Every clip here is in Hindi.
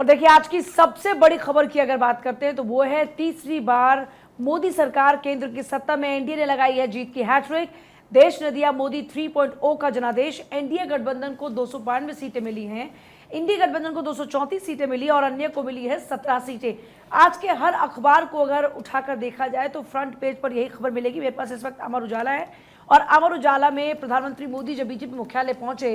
और देखिए आज की सबसे बड़ी खबर की अगर बात करते हैं तो वो है तीसरी बार मोदी सरकार केंद्र की सत्ता में। एनडीए ने लगाई है जीत की हैट्रिक। देश ने दिया मोदी 3.0 का जनादेश। एनडीए गठबंधन को 292 सीटें मिली हैं। इंडी गठबंधन को 234 सीटें मिली और अन्य को मिली है 17 सीटें। आज के हर अखबार को अगर उठाकर देखा जाए तो फ्रंट पेज पर यही खबर मिलेगी। मेरे पास इस वक्त अमर उजाला है और अमर उजाला में प्रधानमंत्री मोदी जब बीजेपी मुख्यालय पहुंचे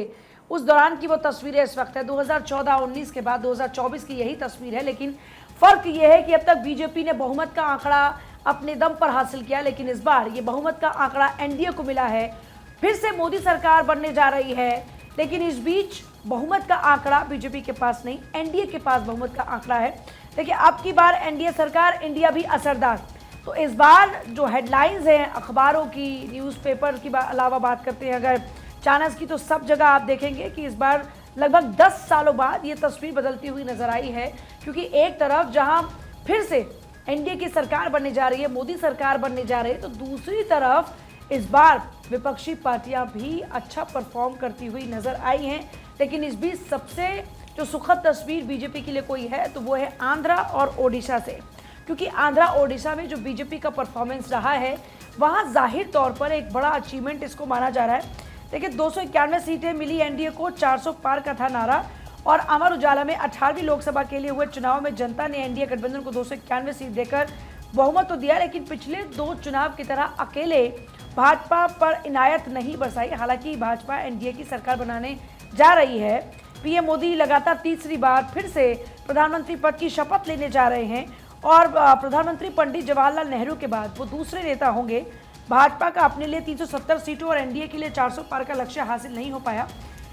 उस दौरान की वो तस्वीरें इस वक्त है। 2014-19 के बाद 2024 की यही तस्वीर है, लेकिन फर्क ये है कि अब तक बीजेपी ने बहुमत का आंकड़ा अपने दम पर हासिल किया, लेकिन इस बार ये बहुमत का आंकड़ा एनडीए को मिला है। फिर से मोदी सरकार बनने जा रही है, लेकिन इस बीच बहुमत का आंकड़ा बीजेपी के पास नहीं, एनडीए के पास बहुमत का आंकड़ा है। देखिए अब की बार एनडीए सरकार, इंडिया भी असरदार। तो इस बार जो हेडलाइंस हैं अखबारों की, न्यूज़पेपर की अलावा बात करते हैं अगर चाणक्य की, तो सब जगह आप देखेंगे कि इस बार लगभग 10 सालों बाद ये तस्वीर बदलती हुई नजर आई है। क्योंकि एक तरफ जहां फिर से एनडीए की सरकार बनने जा रही है, मोदी सरकार बनने जा रही है, तो दूसरी तरफ इस बार विपक्षी पार्टियां भी अच्छा परफॉर्म करती हुई नजर आई हैं। लेकिन इस बीच सबसे जो सुखद तस्वीर बीजेपी के लिए कोई है तो वो है आंध्रा और ओडिशा से। क्योंकि आंध्रा ओडिशा में जो बीजेपी का परफॉर्मेंस रहा है वहाँ जाहिर तौर पर एक बड़ा अचीवमेंट इसको माना जा रहा है। देखिए 291 सीटें मिली एनडीए को, 400 पार का था नारा। और अमर उजाला में 18वीं लोकसभा के लिए हुए चुनाव में जनता ने एनडीए गठबंधन को 291 सीट देकर बहुमत तो दिया, लेकिन पिछले 2 चुनाव की तरह अकेले भाजपा पर इनायत नहीं बरसाई। हालांकि भाजपा एनडीए की सरकार बनाने जा रही है। पीएम मोदी लगातार तीसरी बार फिर से प्रधानमंत्री पद की शपथ लेने जा रहे हैं और प्रधानमंत्री पंडित जवाहरलाल नेहरू के बाद वो दूसरे नेता होंगे। भाजपा का अपने लिए 370 सीटों और एनडीए के लिए 400 पार का लक्ष्य हासिल नहीं हो पाया।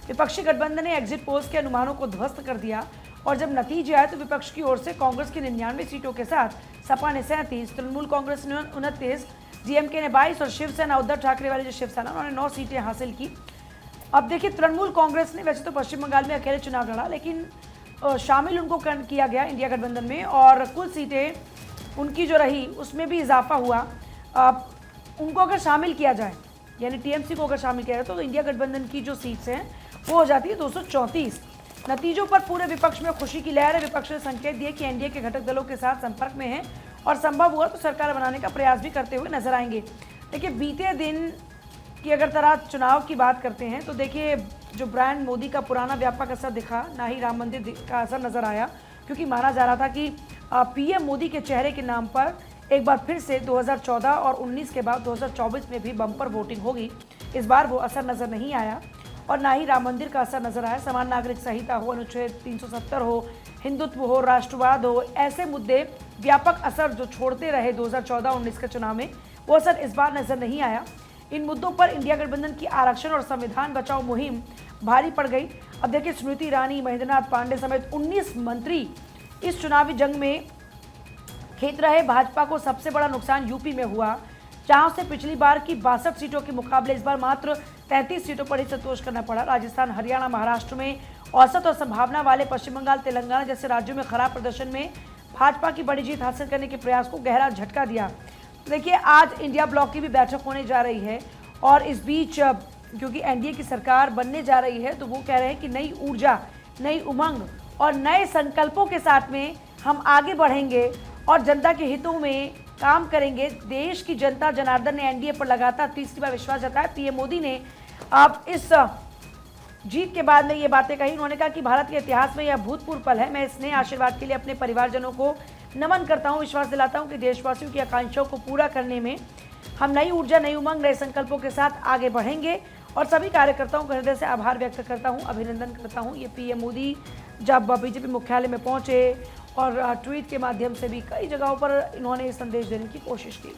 विपक्षी गठबंधन ने एग्जिट पोल्स के अनुमानों को ध्वस्त कर दिया और जब नतीजे आए तो विपक्ष की ओर से कांग्रेस की 99 सीटों के साथ सपा ने 37, तृणमूल कांग्रेस ने 29, डीएमके ने 22 और शिवसेना, उद्धव ठाकरे वाली जो शिवसेना, उन्होंने 9 सीटें हासिल की। अब देखिए तृणमूल कांग्रेस ने वैसे तो पश्चिम बंगाल में अकेले चुनाव लड़ा, लेकिन शामिल उनको किया गया इंडिया गठबंधन में और कुल सीटें उनकी जो रही उसमें भी इजाफा हुआ। उनको अगर शामिल किया जाए, यानी टीएमसी को अगर शामिल किया जाए तो इंडिया गठबंधन की जो सीट्स हैं वो हो जाती है 234। नतीजों पर पूरे विपक्ष में खुशी की लहर है। विपक्ष ने संकेत दिए कि एनडीए के घटक दलों के साथ संपर्क में है और संभव हुआ तो सरकार बनाने का प्रयास भी करते हुए नजर आएंगे। देखिए बीते दिन की अगर तरह चुनाव की बात करते हैं तो देखिए जो ब्रांड मोदी का पुराना व्यापक असर दिखा, ना ही राम मंदिर का असर नजर आया। क्योंकि माना जा रहा था कि पीएम मोदी के चेहरे के नाम पर एक बार फिर से 2014 और 19 के बाद 2024 में भी बम्पर वोटिंग होगी। इस बार वो असर नजर नहीं आया और ना ही राम मंदिर का असर नजर आया। समान नागरिक संहिता हो, अनुच्छेद 370 हो, हिंदुत्व हो, राष्ट्रवाद हो, ऐसे मुद्दे व्यापक असर जो छोड़ते रहे 2014-19 के चुनाव में, वो असर इस बार नजर नहीं आया। इन मुद्दों पर इंडिया गठबंधन की आरक्षण और संविधान बचाओ मुहिम भारी पड़ गई। अब देखिए स्मृति ईरानी, महेंद्रनाथ पांडे समेत 19 मंत्री इस चुनावी जंग में खेत रहे। भाजपा को सबसे बड़ा नुकसान यूपी में हुआ, जहां से पिछली बार की 62 सीटों के मुकाबले इस बार मात्र 33 सीटों पर ही संतोष करना पड़ा। राजस्थान, हरियाणा, महाराष्ट्र में औसत और संभावना वाले पश्चिम बंगाल, तेलंगाना जैसे राज्यों में खराब प्रदर्शन में भाजपा की बड़ी जीत हासिल करने के प्रयास को गहरा झटका दिया। देखिए आज इंडिया ब्लॉक की भी बैठक होने जा रही है और इस बीच क्योंकि एनडीए की सरकार बनने जा रही है तो वो कह रहे हैं कि नई ऊर्जा, नई उमंग और नए संकल्पों के साथ में हम आगे बढ़ेंगे और जनता के हितों में काम करेंगे। देश की जनता जनार्दन ने एनडीए पर लगातार तीसरी बार विश्वास जताया। पीएम मोदी ने अब इस जीत के बाद में ये बातें कही। उन्होंने कहा कि भारत के इतिहास में यह अभूतपूर्व पल है। मैं इस नए आशीर्वाद के लिए अपने परिवारजनों को नमन करता हूँ। विश्वास दिलाता हूँ कि देशवासियों की आकांक्षाओं को पूरा करने में हम नई ऊर्जा, नई उमंग, नए संकल्पों के साथ आगे बढ़ेंगे और सभी कार्यकर्ताओं का हृदय से आभार व्यक्त करता हूँ, अभिनंदन करता हूँ। ये पीएम मोदी जब बीजेपी मुख्यालय में पहुंचे और ट्वीट के माध्यम से भी कई जगहों पर इन्होंने संदेश देने की कोशिश की।